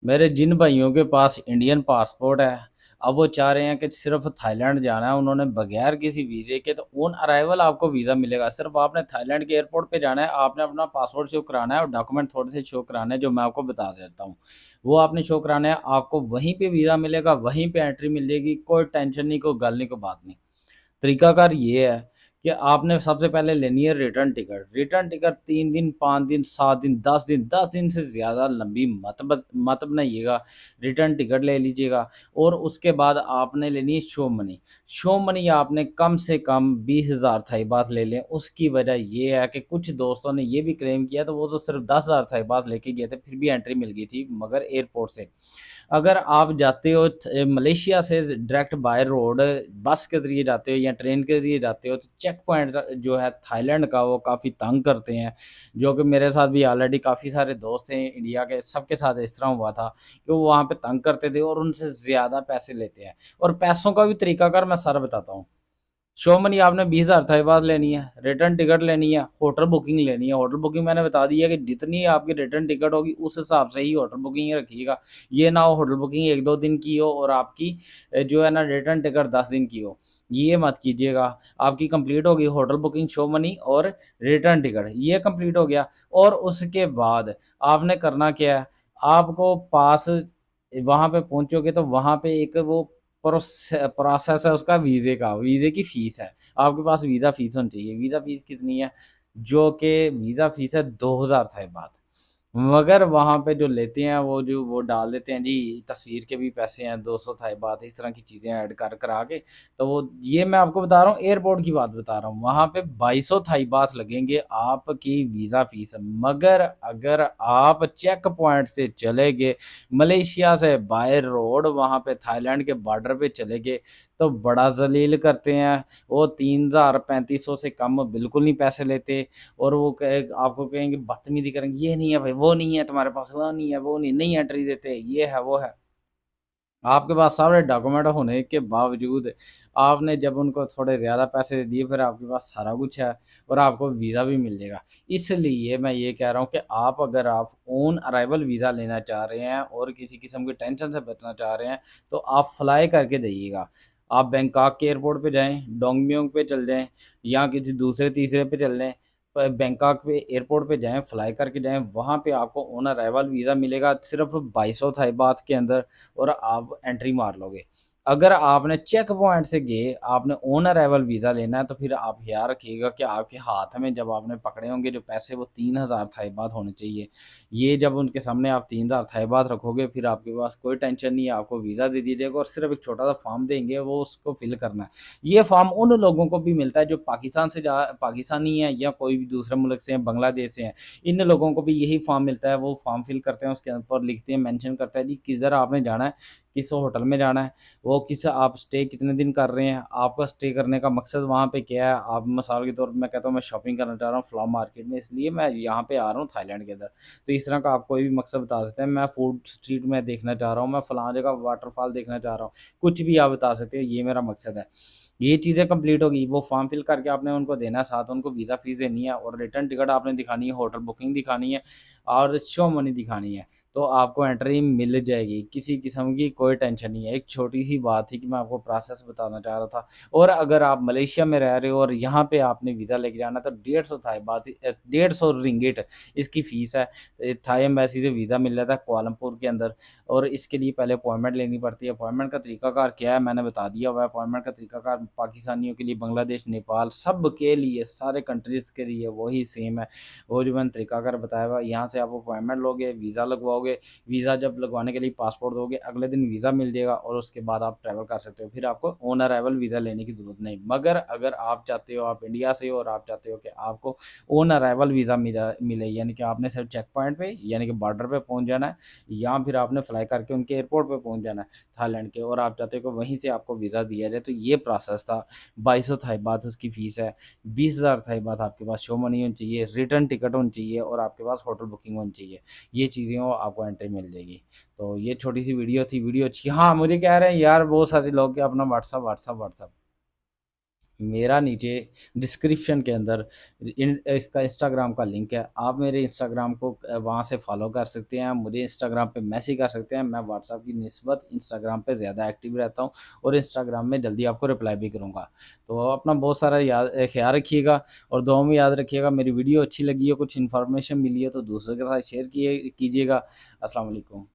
मेरे जिन भाइयों के पास इंडियन पासपोर्ट है, अब वो चाह रहे हैं कि सिर्फ़ थाईलैंड जाना है, उन्होंने बगैर किसी वीज़े के तो ऑन अराइवल आपको वीज़ा मिलेगा। सिर्फ़ आपने थाईलैंड के एयरपोर्ट पे जाना है, आपने अपना पासपोर्ट शो कराना है और डॉक्यूमेंट थोड़े से शो कराने हैं, जो मैं आपको बता देता हूँ। वो आपने शो कराना है, आपको वहीं पे वीज़ा मिलेगा, वहीं पे एंट्री मिल जाएगी, कोई टेंशन नहीं, कोई गल नहीं, कोई बात नहीं। तरीकाकार ये है कि आपने सबसे पहले लेनी है रिटर्न टिकट। रिटर्न टिकट 3 दिन, 5 दिन, 7 दिन, 10 दिन से ज़्यादा लंबी मत बनाइएगा। रिटर्न टिकट ले लीजिएगा और उसके बाद आपने लेनी है शो मनी। शो मनी आपने कम से कम 20,000 थाई बात ले लें। उसकी वजह ये है कि कुछ दोस्तों ने ये भी क्लेम किया तो वो तो सिर्फ़ 10,000 थाई बात लेके गए थे, फिर भी एंट्री मिल गई थी मगर एयरपोर्ट से। अगर आप जाते हो मलेशिया से डायरेक्ट बाय रोड बस के ज़रिए जाते हो या ट्रेन के ज़रिए जाते हो तो चेक पॉइंट जो है थाईलैंड का वो काफ़ी तंग करते हैं, जो कि मेरे साथ भी ऑलरेडी काफ़ी सारे दोस्त हैं इंडिया के, सबके साथ इस तरह हुआ था कि वो वहाँ पे तंग करते थे और उनसे ज़्यादा पैसे लेते हैं। और पैसों का भी तरीकाकार मैं सारा बताता हूँ। शो मनी आपने 20,000 थाई बात लेनी है, रिटर्न टिकट लेनी है, होटल बुकिंग लेनी है। होटल बुकिंग मैंने बता दी है कि जितनी आपकी रिटर्न टिकट होगी उस हिसाब से ही होटल बुकिंग रखिएगा। ये ना हो होटल बुकिंग 1-2 दिन की हो और आपकी जो है ना रिटर्न टिकट 10 दिन की हो। ये मत कीजिएगा। आपकी कंप्लीट होगी होटल बुकिंग, शो मनी और रिटर्न टिकट, ये कंप्लीट हो गया। और उसके बाद आपने करना क्या है, आपको पास वहाँ पे पहुँचोगे तो वहाँ पे एक वो प्रोसेस है उसका वीज़े का, वीज़े की फ़ीस है। आपके पास वीज़ा फ़ीस होनी चाहिए। वीज़ा फ़ीस कितनी है? जो कि वीज़ा फ़ीस है 2,000 थाई बात। मगर वहाँ पे जो लेते हैं वो डाल देते हैं जी तस्वीर के भी पैसे हैं 200 थाई बात, इस तरह की चीज़ें ऐड कर करा के, तो वो ये मैं आपको बता रहा हूँ एयरपोर्ट की बात बता रहा हूँ। वहाँ पे 2200 थाई बात लगेंगे आपकी वीज़ा फ़ीस। मगर अगर आप चेक पॉइंट से चले गए, मलेशिया से बाय रोड वहाँ पे थाईलैंड के बॉर्डर पे चले गए, तो बड़ा ज़लील करते हैं। वो 3000 3500 से कम बिल्कुल नहीं पैसे लेते। और वो कहे आपको कहेंगे बदतमीज़ी करेंगे, ये नहीं है भाई, वो नहीं है तुम्हारे पास, वो नहीं है, वो नहीं, नहीं एंट्री देते, ये है, वो है। आपके पास सारे डॉक्यूमेंट होने के बावजूद आपने जब उनको थोड़े ज़्यादा पैसे दे दिए, फिर आपके पास सारा कुछ है और आपको वीज़ा भी मिल जाएगा। इसलिए मैं ये कह रहा हूँ कि अगर आप ऑन अराइवल वीज़ा लेना चाह रहे हैं और किसी किस्म की टेंशन से बचना चाह रहे हैं, तो आप फ्लाई करके जाइएगा। आप बैंकॉक के एयरपोर्ट पे जाएँ, डोंगम्योंग पे चल जाएँ या किसी दूसरे तीसरे पे चल जाएँ। बैंकॉक पे एयरपोर्ट पे जाएँ, फ्लाई करके जाएँ, वहाँ पे आपको ऑन अराइवल वीज़ा मिलेगा सिर्फ़ 2200 थाई बात के अंदर और आप एंट्री मार लोगे। अगर आपने चेक पॉइंट से गए, आपने ऑन अराइवल वीज़ा लेना है, तो फिर आप ख़्याल रखिएगा कि आपके हाथ में जब आपने पकड़े होंगे जो पैसे, वो 3000 थाई बात होने चाहिए। ये जब उनके सामने आप 3000 थाई बात रखोगे, फिर आपके पास कोई टेंशन नहीं है, आपको वीज़ा दे दिया जाएगा और सिर्फ़ एक छोटा-सा फ़ॉर्म देंगे, वो उसको फ़िल करना है। ये फ़ॉर्म उन लोगों को भी मिलता है जो पाकिस्तानी हैं या कोई भी दूसरे मुल्क से हैं, बांग्लादेश से हैं। इन लोगों को भी यही फ़ॉर्म मिलता है, वो फ़ॉर्म फ़िल करते हैं, उसके ऊपर लिखते हैं, मेंशन करता है जी किधर आपने जाना है, किस होटल में जाना है, वो किस आप स्टे कितने दिन कर रहे हैं, आपका स्टे करने का मकसद वहाँ पे क्या है। आप मिसाल के तौर पे मैं कहता हूँ मैं शॉपिंग करना चाह रहा हूँ फ्लावर मार्केट में, इसलिए मैं यहाँ पे आ रहा हूँ थाईलैंड के अंदर। तो इस तरह का आप कोई भी मकसद बता सकते हैं, मैं फूड स्ट्रीट में देखना चाह रहा हूँ, मैं फलाँ जगह वाटरफॉल देखना चाह रहा हूँ, कुछ भी आप बता सकते हो, ये मेरा मकसद है। ये चीज़ें कंप्लीट होगी, वो फॉर्म फिल करके आपने उनको देना है, साथ उनको वीज़ा फ़ीस देनी है और रिटर्न टिकट आपने दिखानी है, होटल बुकिंग दिखानी है और शो मनी दिखानी है, तो आपको एंट्री मिल जाएगी। किसी किस्म की कोई टेंशन नहीं है। एक छोटी-सी बात थी कि मैं आपको प्रोसेस बताना चाह रहा था। और अगर आप मलेशिया में रह रहे हो और यहाँ पे आपने वीज़ा लेके जाना है, तो 150 थाई बात 150 रिंगिट इसकी फ़ीस है। थाई एम्बेसी से वीज़ा मिल जाता है कुआलालंपुर के अंदर और इसके लिए पहले अपॉइंटमेंट लेनी पड़ती है। अपॉइंटमेंट का तरीकाकार क्या है मैंने बता दिया हुआ है। अपॉइंटमेंट का तरीकाकार पाकिस्तानियों के लिए, बांग्लादेश, नेपाल सब के लिए, सारे कंट्रीज़ के लिए वही सेम है। वो जो मैंने तरीकाकार बताया हुआ है, यहाँ से आप अपॉइंटमेंट लोगे, वीज़ा लगवाओगे, वीज़ा जब लगवाने के लिए पासपोर्ट दोगे, अगले दिन वीज़ा मिल जाएगा और उसके बाद आप ट्रैवल कर सकते हो। फिर आपको ऑन अराइवल वीज़ा लेने की ज़रूरत नहीं। मगर अगर आप चाहते हो, आप इंडिया से हो और आप चाहते हो कि आपको ऑन अराइवल वीज़ा मिले, यानी कि आपने सिर्फ चेक पॉइंट पे यानी कि बॉर्डर पे पहुँच जाना है या फिर आपने फ्लाई करके उनके एयरपोर्ट पे पहुँच जाना है थाईलैंड के, और आप चाहते हो कि वहीं से आपको वीज़ा दिया जाए, तो ये प्रोसेस था। 2200 थाई बात उसकी फ़ीस है। 20,000 थाई बात आपके पास शो मनी होनी चाहिए, रिटर्न टिकट होनी चाहिए और आपके पास होटल बुकिंग होनी चाहिए। ये चीज़ें हो आपको एंट्री मिल जाएगी। तो ये छोटी-सी वीडियो थी, वीडियो अच्छी हाँ, मुझे कह रहे हैं यार बहुत सारे लोग कि अपना व्हाट्सएप व्हाट्सएप व्हाट्सएप। मेरा नीचे डिस्क्रिप्शन के अंदर इसका इंस्टाग्राम का लिंक है। आप मेरे इंस्टाग्राम को वहाँ से फॉलो कर सकते हैं, मुझे इंस्टाग्राम पे मैसेज कर सकते हैं। मैं व्हाट्सएप की निस्बत इंस्टाग्राम पे ज़्यादा एक्टिव रहता हूँ और इंस्टाग्राम में जल्दी आपको रिप्लाई भी करूँगा। तो अपना बहुत सारा ख्याल रखिएगा और दुआ में याद रखिएगा। मेरी वीडियो अच्छी लगी है, कुछ इन्फॉर्मेशन मिली है तो दूसरों के साथ शेयर कीजिएगा। अस्सलाम वालेकुम।